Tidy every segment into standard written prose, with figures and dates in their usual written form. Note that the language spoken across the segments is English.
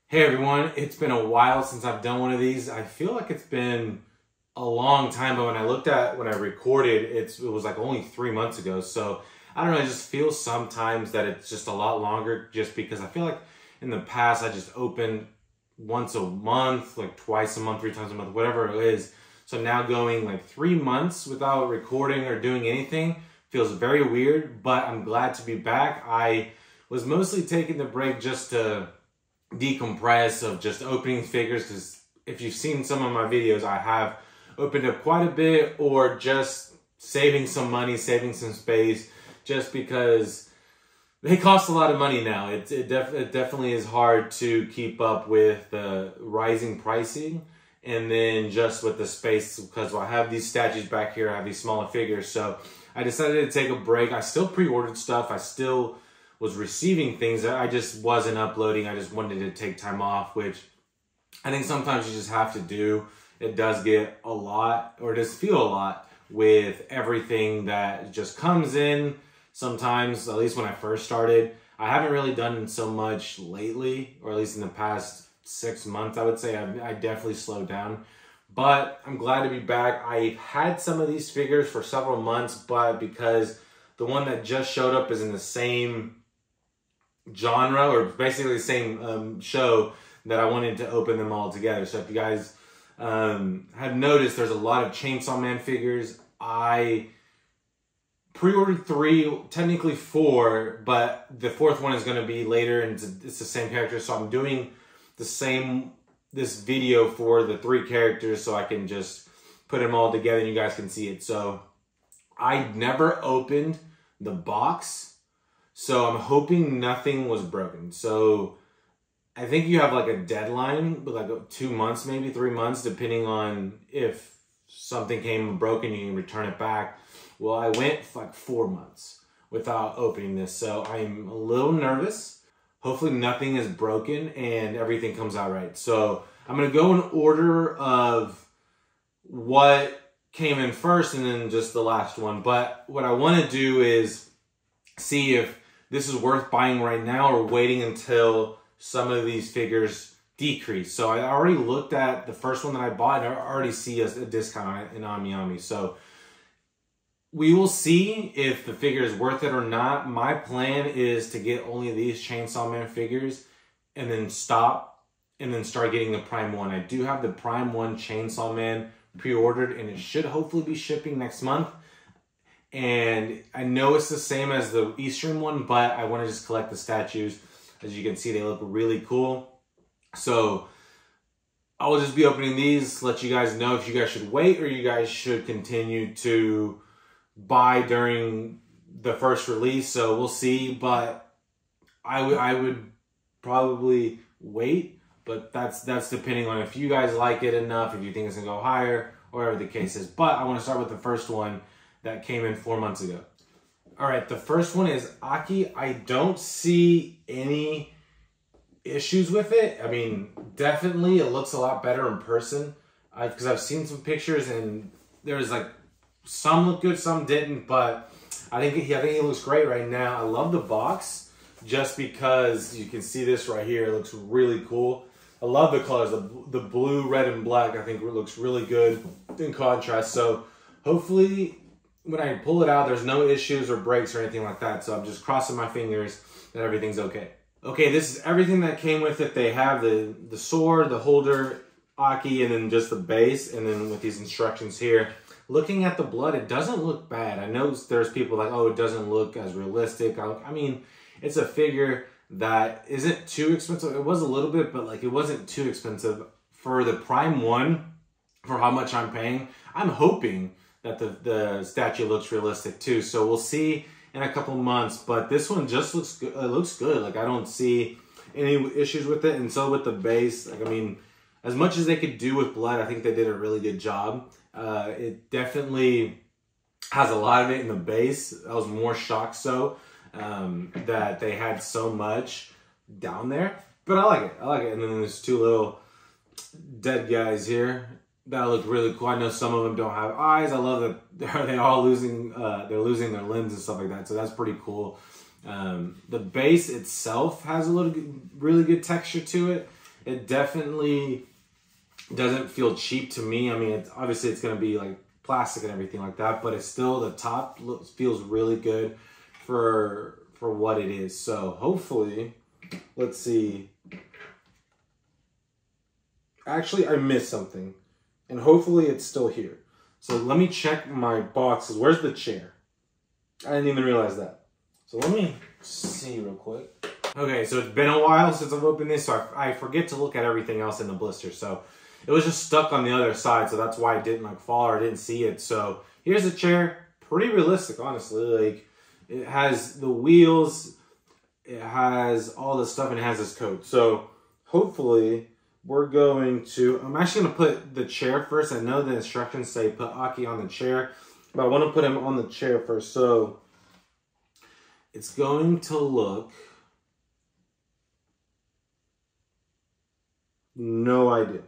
Hey everyone, it's been a while since I've done one of these. I feel like it's been a long time, but when I recorded, it was like only 3 months ago. So I don't know, I just feel sometimes that it's just a lot longer just because I feel like in the past I just opened once a month, like twice a month, 3 times a month, whatever it is. So now going like 3 months without recording or doing anything feels very weird, but I'm glad to be back. I was mostly taking the break just to decompress of just opening figures, because if you've seen some of my videos, I have opened up quite a bit, or just saving some money, saving some space, just because they cost a lot of money now. It definitely is hard to keep up with the rising pricing, and then just with the space, because I have these statues back here, I have these smaller figures, so I decided to take a break. I still pre-ordered stuff, I still was receiving things, that I just wasn't uploading. I just wanted to take time off, which I think sometimes you just have to do. It does get a lot, or it does feel a lot with everything that just comes in. Sometimes, at least when I first started, I haven't really done so much lately, or at least in the past 6 months, I would say I definitely slowed down. But I'm glad to be back. I've had some of these figures for several months, but because the one that just showed up is in the same genre, or basically the same show, that I wanted to open them all together. So if you guys have noticed, there's a lot of Chainsaw Man figures. I pre-ordered 3, technically 4, but the 4th one is going to be later, and it's the same character. So I'm doing this video for the 3 characters, so I can just put them all together and you guys can see it. So I never opened the box, so I'm hoping nothing was broken. So I think you have like a deadline, with like 2 months, maybe 3 months, depending on if something came broken, you can return it back. Well, I went like 4 months without opening this, so I'm a little nervous. Hopefully nothing is broken and everything comes out right. So I'm gonna go in order of what came in first and then just the last one. But what I wanna do is see if this is worth buying right now or waiting until some of these figures decrease. So I already looked at the first one that I bought, and I already see a discount in Ami. So we will see if the figure is worth it or not. My plan is to get only these Chainsaw Man figures and then stop and then start getting the Prime 1. I do have the Prime 1 Chainsaw Man pre-ordered, and it should hopefully be shipping next month. And I know it's the same as the Estream one, but I want to just collect the statues. As you can see, they look really cool. So I will just be opening these, let you guys know if you guys should wait or you guys should continue to buy during the first release. So we'll see, but I would probably wait, but that's depending on if you guys like it enough, if you think it's gonna go higher, or whatever the case is. But I want to start with the first one that came in 4 months ago. All right, the first one is Aki. I don't see any issues with it. I mean, definitely it looks a lot better in person, because I've seen some pictures and there's like some look good, some didn't, but I think he looks great right now. I love the box just because you can see this right here. It looks really cool. I love the colors, the blue, red, and black. I think it looks really good in contrast. So hopefully when I pull it out, there's no issues or breaks or anything like that. So I'm just crossing my fingers that everything's okay. Okay, this is everything that came with it. They have the sword, the holder, Aki, and then just the base, and then with these instructions here. Looking at the blood, it doesn't look bad. I know there's people like, oh, it doesn't look as realistic. I mean, it's a figure that isn't too expensive. It was a little bit, but like it wasn't too expensive. For the Prime 1, for how much I'm paying, I'm hoping that the statue looks realistic too. So we'll see in a couple months, but this one just looks good. It looks good. Like I don't see any issues with it. And so with the base, like, I mean, as much as they could do with blood, I think they did a really good job. It definitely has a lot of it in the base. I was more shocked that they had so much down there, but I like it. I like it. And then there's 2 little dead guys here that look really cool. I know some of them don't have eyes. I love that they're all losing their limbs and stuff like that. So that's pretty cool. The base itself has a really good texture to it, It definitely doesn't feel cheap to me. I mean, obviously it's going to be like plastic and everything like that, but it's still, the top feels really good for what it is. So hopefully, let's see. Actually, I missed something, and hopefully it's still here. So let me check my boxes. Where's the chair? I didn't even realize that. So let me see real quick. Okay, so it's been a while since I've opened this, so I forget to look at everything else in the blister. So it was just stuck on the other side, so that's why I didn't like fall or I didn't see it. So here's the chair. Pretty realistic, honestly. Like, it has the wheels, it has all this stuff, and it has this coat. So hopefully we're going to, I'm actually going to put the chair first. I know the instructions say put Aki on the chair, but I want to put him on the chair first. So it's going to look, no idea.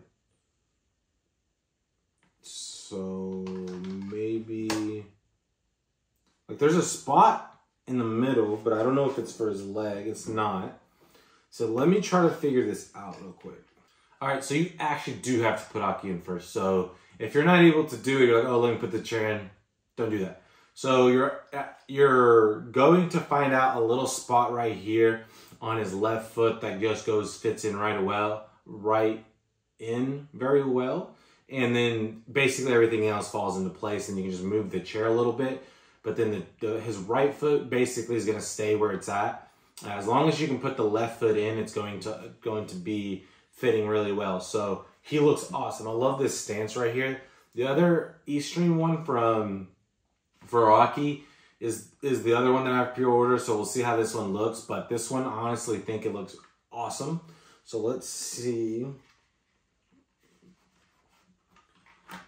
So maybe, like, there's a spot in the middle, but I don't know if it's for his leg. It's not. So let me try to figure this out real quick. All right, so you actually do have to put Aki in first. So if you're not able to do it, you're like, oh, let me put the chair in. Don't do that. So you're going to find out a little spot right here on his left foot that just fits in right in very well. And then basically everything else falls into place, and you can just move the chair a little bit. But then his right foot basically is going to stay where it's at. As long as you can put the left foot in, it's going to be fitting really well. So he looks awesome. I love this stance right here. The other Estream one for Aki is the other one that I've pre-ordered. So we'll see how this one looks. But this one, I honestly think it looks awesome. So let's see.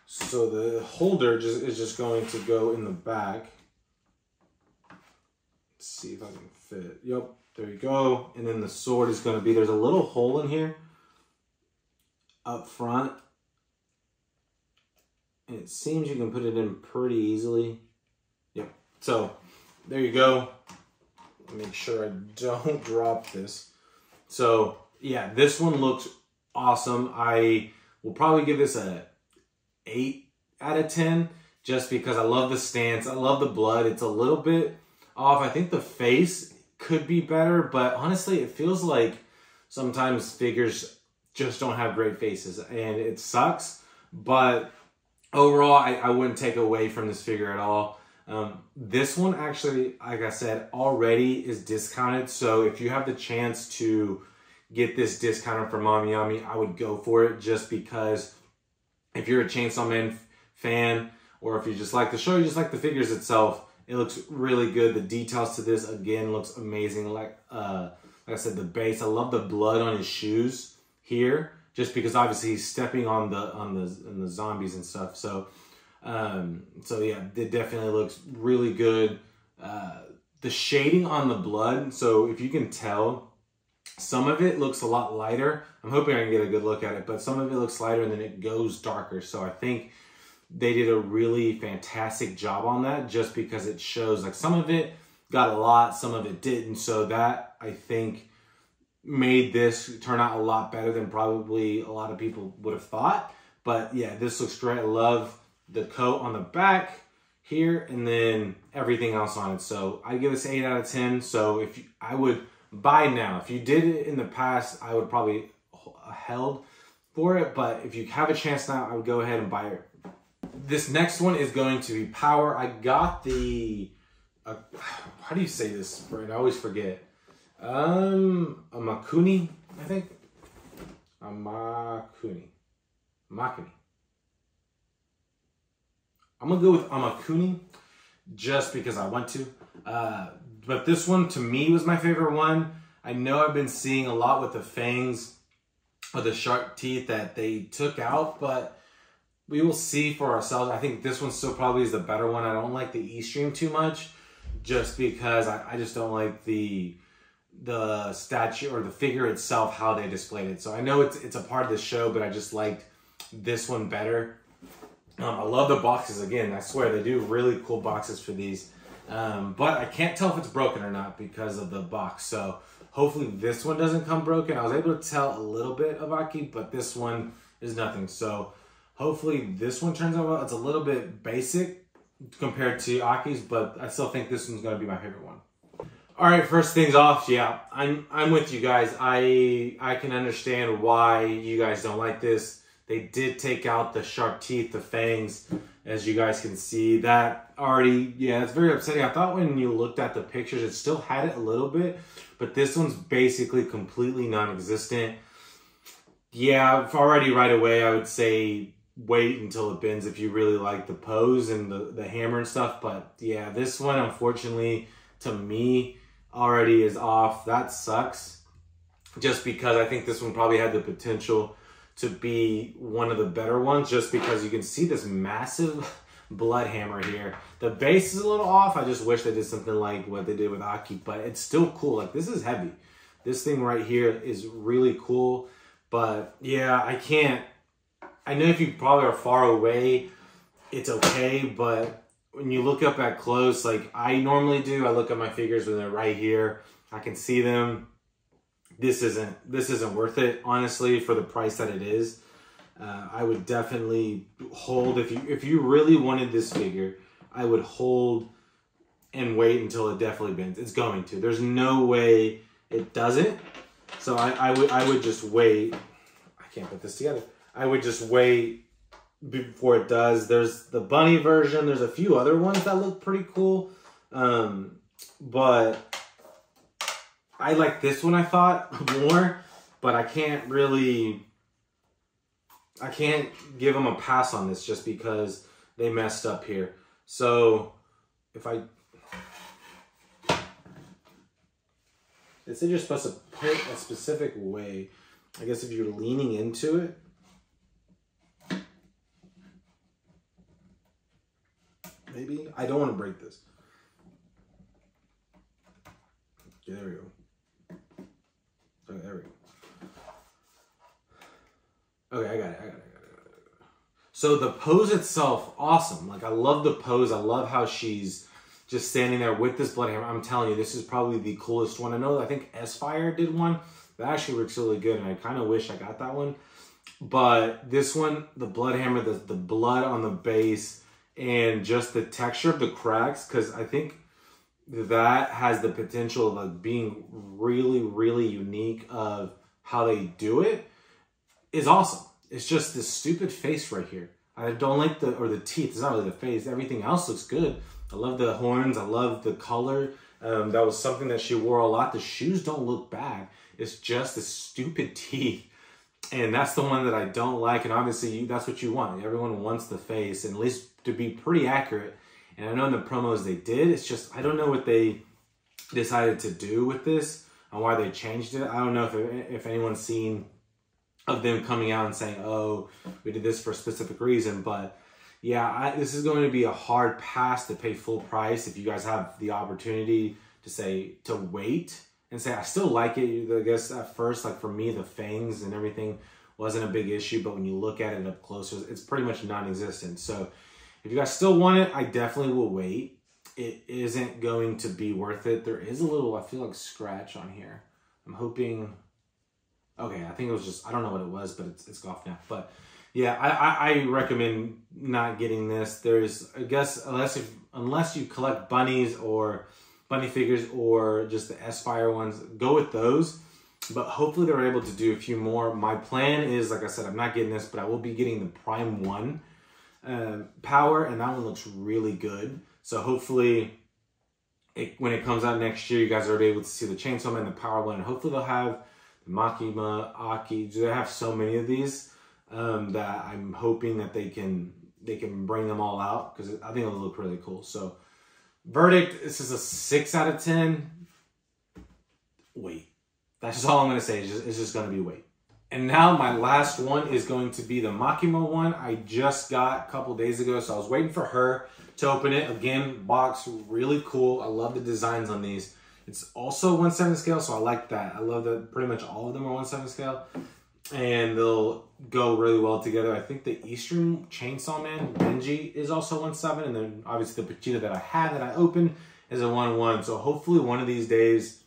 So the holder is just going to go in the back. Let's see if I can fit. Yep, there you go. And then the sword is going to be, there's a little hole in here up front. And it seems you can put it in pretty easily. Yep. So there you go. Make sure I don't drop this. So yeah, this one looks awesome. I will probably give this a 8 out of 10 just because I love the stance. I love the blood. It's a little bit off. I think the face could be better, but honestly, it feels like sometimes figures just don't have great faces, and it sucks. But overall, I wouldn't take away from this figure at all. This one actually, like I said, already is discounted. So if you have the chance to get this discounted from Mommy, I would go for it, just because if you're a Chainsaw Man fan, or if you just like the show, you just like the figures itself, it looks really good. The details to this, again, looks amazing. Like I said, the base, I love the blood on his shoes here, just because obviously he's stepping on the zombies and stuff. So yeah, it definitely looks really good. The shading on the blood, so if you can tell, some of it looks a lot lighter. I'm hoping I can get a good look at it, but some of it looks lighter and then it goes darker. So I think they did a really fantastic job on that, just because it shows, like, some of it got a lot, some of it didn't. So that, I think, made this turn out a lot better than probably a lot of people would have thought. But yeah, this looks great. I love the coat on the back here, and then everything else on it. So I give this 8 out of 10. So I would buy now. If you did it in the past, I would probably held for it. But if you have a chance now, I would go ahead and buy it. This next one is going to be Power. I got the, how do you say this, right? I always forget. Amakuni, I think. Amakuni. I'm gonna go with Amakuni just because I want to. But this one, to me, was my favorite one. I know I've been seeing a lot with the fangs or the shark teeth that they took out, but we will see for ourselves. I think this one still probably is the better one. I don't like the Estream too much, just because I just don't like the statue or the figure itself, how they displayed it. So I know it's a part of the show, but I just liked this one better. I love the boxes. Again, I swear they do really cool boxes for these. But I can't tell if it's broken or not because of the box. So Hopefully this one doesn't come broken. I was able to tell a little bit of Aki, but this one is nothing. So hopefully this one turns out well. It's a little bit basic compared to Aki's, but I still think this one's gonna be my favorite one. All right, first things off, yeah, I'm with you guys. I can understand why you guys don't like this. They did take out the sharp teeth, the fangs, as you guys can see. That already, yeah, it's very upsetting. I thought when you looked at the pictures, it still had it a little bit, but this one's basically completely non-existent. Yeah, already right away, I would say wait until it bends if you really like the pose and the hammer and stuff. But yeah, this one, unfortunately, to me, already is off. That sucks. Just because I think this one probably had the potential to be one of the better ones, just because you can see this massive blood hammer here. The base is a little off. I just wish they did something like what they did with Aki, but it's still cool. Like, this is heavy. This thing right here is really cool. But yeah, I know if you probably are far away, it's okay, but when you look up at close, like I normally do, I look at my figures when they're right here. I can see them. This isn't worth it, honestly, for the price that it is. I would definitely hold, if you really wanted this figure, I would hold and wait until it definitely bends. It's going to. There's no way it doesn't. So I would just wait. I can't put this together. I would just wait before it does. There's the bunny version. There's a few other ones that look pretty cool. But I like this one, I thought, more. But I can't give them a pass on this just because they messed up here. So if I... It said you're supposed to put a specific way. I guess if you're leaning into it. Maybe. I don't want to break this. Okay, there we go. Okay, there we go. Okay, I got it. So the pose itself, awesome. Like, I love the pose. I love how she's just standing there with this blood hammer. I'm telling you, this is probably the coolest one. I think S-Fire did one. That actually looks really good, and I kind of wish I got that one. But this one, the blood hammer, the blood on the base, and just the texture of the cracks, because I think that has the potential of like being really, really unique of how they do it, is awesome. It's just this stupid face right here. I don't like the teeth. It's not really the face. Everything else looks good. I love the horns. I love the color. That was something that she wore a lot. The shoes don't look bad. It's just the stupid teeth. And that's the one that I don't like. And obviously, that's what you want. Everyone wants the face, and at least to be pretty accurate. And I know in the promos they did. It's just, I don't know what they decided to do with this and why they changed it. I don't know if anyone's seen of them coming out and saying, oh, we did this for a specific reason. But yeah, this is going to be a hard pass to pay full price if you guys have the opportunity to wait and say, I still like it. I guess at first, like for me, the fangs and everything wasn't a big issue, but when you look at it up closer, it's pretty much non-existent. So if you guys still want it, I definitely will wait. It isn't going to be worth it. There is a little, I feel like, scratch on here. I'm hoping, okay, I think it was just, I don't know what it was, but it's off now. But yeah, I recommend not getting this. There's, I guess, unless you collect bunnies or bunny figures or just the S-Fire ones, go with those. But hopefully they're able to do a few more. My plan is, like I said, I'm not getting this, but I will be getting the Prime 1 power, and that one looks really good. So hopefully when it comes out next year, you guys are able to see the Chainsaw Man, the Power 1, and hopefully they'll have the Makima, Aki. They have so many of these that I'm hoping that they can bring them all out, because I think it'll look really cool. So verdict, this is a 6 out of 10. Wait. That's just all I'm going to say. It's just going to be wait. And now my last one is going to be the Makima one. I just got a couple days ago, so I was waiting for her to open it. Again, box, really cool. I love the designs on these. It's also 1/7 scale, so I like that. I love that pretty much all of them are 1/7 scale. And they'll go really well together. I think the Estream Chainsaw Man, Benji, is also 1/7. And then obviously the Vegeta that I had that I opened is a 1/1. So hopefully one of these days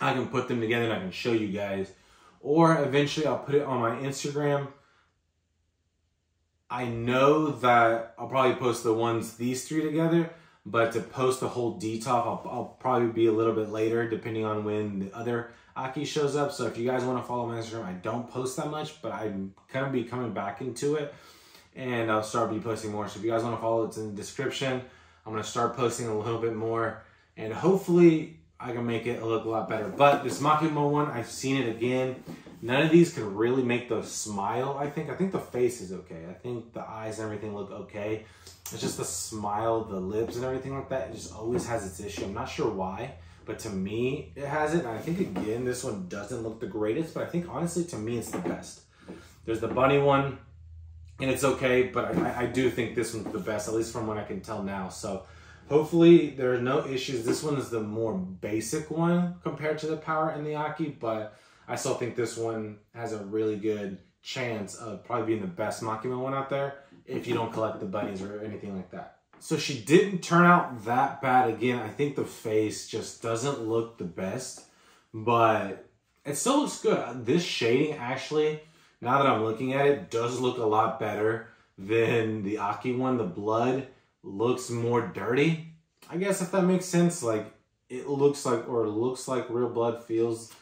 I can put them together and I can show you guys. Or eventually I'll put it on my Instagram. I know that I'll probably post these 3 together, but to post the whole detail, I'll probably be a little bit later, depending on when the other Aki shows up. So if you guys want to follow my Instagram, I don't post that much, but I'm going to be coming back into it, and I'll start posting more. So if you guys want to follow, it's in the description. I'm going to start posting a little bit more, and hopefully I can make it look a lot better. But this Makima one, I've seen it again. None of these can really make the smile, I think. I think the face is okay. I think the eyes and everything look okay. It's just the smile, the lips and everything like that. It just always has its issue. I'm not sure why, but to me, it has it. And I think, again, this one doesn't look the greatest, but I think, honestly, to me, it's the best. There's the bunny one, and it's okay, but I do think this one's the best, at least from what I can tell now. So hopefully there are no issues. This one is the more basic one compared to the Power and the Aki, but I still think this one has a really good chance of probably being the best Makima one out there if you don't collect the bunnies or anything like that. So she didn't turn out that bad. Again, I think the face just doesn't look the best, but it still looks good. This shading actually, now that I'm looking at it, does look a lot better than the Aki one. The blood looks more dirty, I guess, if that makes sense. Like, it looks like real blood feels.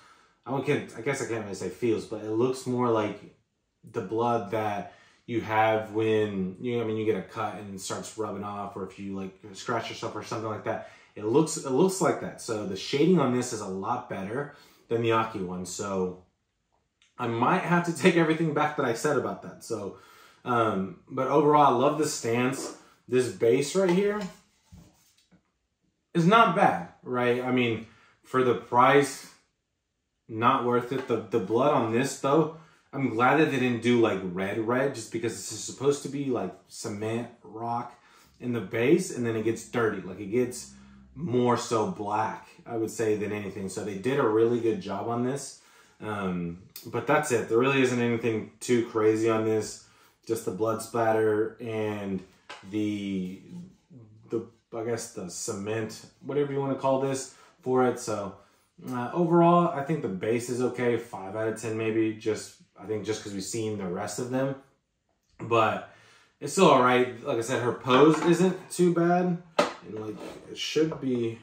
I guess I can't really say feels, but it looks more like the blood that you have when you get a cut and it starts rubbing off, or if you like scratch yourself or something like that. It looks like that. So the shading on this is a lot better than the Aki one. So I might have to take everything back that I said about that. So, but overall, I love the stance. This base right here is not bad, right? I mean, for the price, not worth it. The blood on this, though, I'm glad that they didn't do like red, just because this is supposed to be like cement rock in the base, and then it gets dirty. Like, it gets more so black, I would say, than anything. So they did a really good job on this. But that's it. There really isn't anything too crazy on this. Just the blood splatter and the I guess the cement, whatever you want to call this, for it. So overall, I think the base is okay. 5 out of 10 maybe. I think just because we've seen the rest of them. But it's still all right. Like I said, her pose isn't too bad. And like, it should be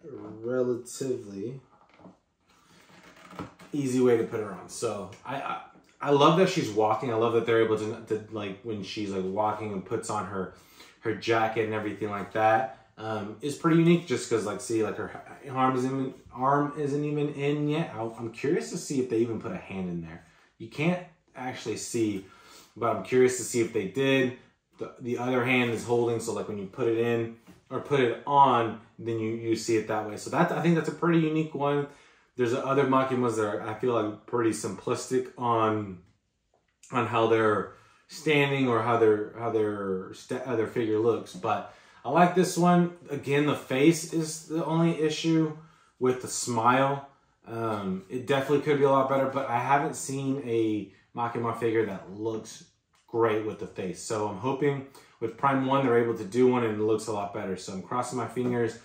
relatively easy way to put her on. So I love that she's walking. I love that they're able to like, when she's like walking and puts on her jacket and everything like that, is pretty unique. Just because, like, see, like, her arm isn't even in yet. I'm curious to see if they even put a hand in there. You can't actually see, but I'm curious to see if they did. The other hand is holding, so like when you put it in or put it on, then you see it that way. So I think that's a pretty unique one. There's other Makimas that are, I feel like, pretty simplistic on how they're standing or how their figure looks. But I like this one. Again, the face is the only issue with the smile. It definitely could be a lot better, but I haven't seen a Makima figure that looks great with the face. So I'm hoping with Prime 1 they're able to do one and it looks a lot better. So I'm crossing my fingers.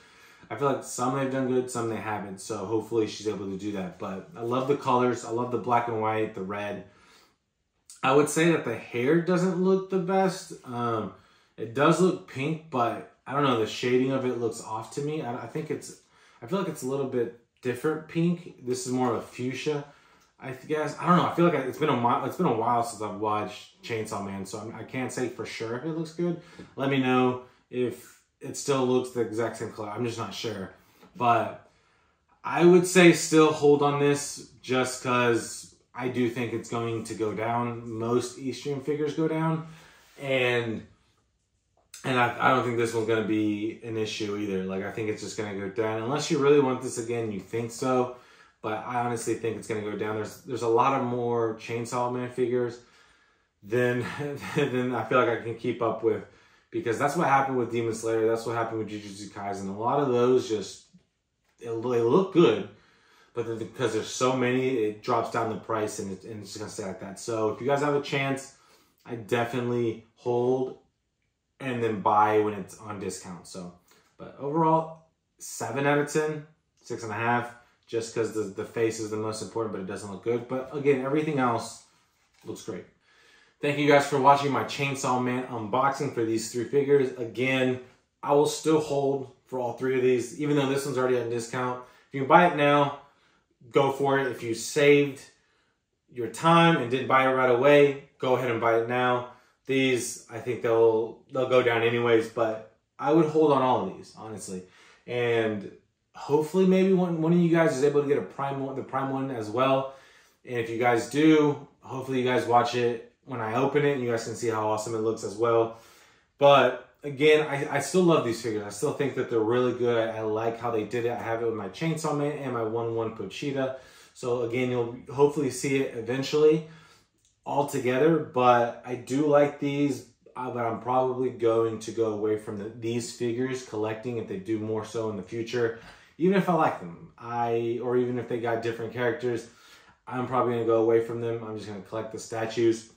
I feel like some they've done good, some they haven't. So hopefully she's able to do that. But I love the colors. I love the black and white, the red. I would say that the hair doesn't look the best. It does look pink, but I don't know, the shading of it looks off to me. I feel like it's a little bit different pink. This is more of a fuchsia, I guess. I don't know. I feel like it's been a while since I've watched Chainsaw Man, so I can't say for sure if it looks good. Let me know if it still looks the exact same color. I'm just not sure. But I would say still hold on this, just because I do think it's going to go down. Most Estream figures go down. And I don't think this one's going to be an issue either. Like, I think it's just going to go down. Unless you really want this again, you think so. But I honestly think it's going to go down. There's a lot of more Chainsaw Man figures than I feel like I can keep up with. Because that's what happened with Demon Slayer. That's what happened with Jujutsu Kaisen. A lot of those they look good. But then because there's so many, it drops down the price and it's just going to stay like that. So if you guys have a chance, I definitely hold and then buy when it's on discount. So, but overall, 7 out of 10, 6.5, just because the face is the most important, but it doesn't look good. But again, everything else looks great. Thank you guys for watching my Chainsaw Man unboxing for these 3 figures. Again, I will still hold for all 3 of these, even though this one's already on discount. If you can buy it now, go for it. If you saved your time and didn't buy it right away, go ahead and buy it now. These, I think they'll go down anyways, but I would hold on all of these, honestly. And hopefully maybe one of you guys is able to get the Prime one as well. And if you guys do, hopefully you guys watch it when I open it and you guys can see how awesome it looks as well. But again, I still love these figures. I still think that they're really good. I like how they did it. I have it with my Chainsaw Man and my 1/1 Pochita. So again, you'll hopefully see it eventually all together. But I do like these, but I'm probably going to go away from these figures collecting if they do more so in the future. Even if I like them, or even if they got different characters, I'm probably going to go away from them. I'm just going to collect the statues.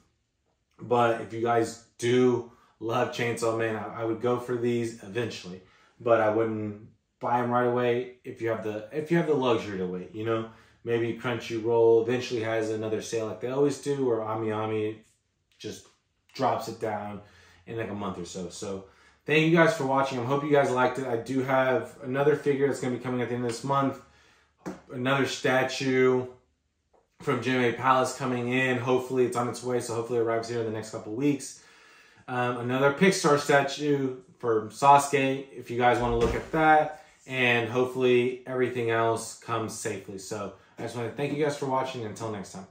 But if you guys do love Chainsaw Man, I would go for these eventually. But I wouldn't buy them right away if you have the luxury to wait, you know? Maybe Crunchyroll eventually has another sale like they always do, or Ami just drops it down in like a month or so. So thank you guys for watching. I hope you guys liked it. I do have another figure that's going to be coming at the end of this month. Another statue from Jinbei Palace coming in. Hopefully it's on its way, so hopefully it arrives here in the next couple weeks. Another Pixar statue for Sasuke, if you guys want to look at that. And hopefully everything else comes safely. So I just want to thank you guys for watching. Until next time.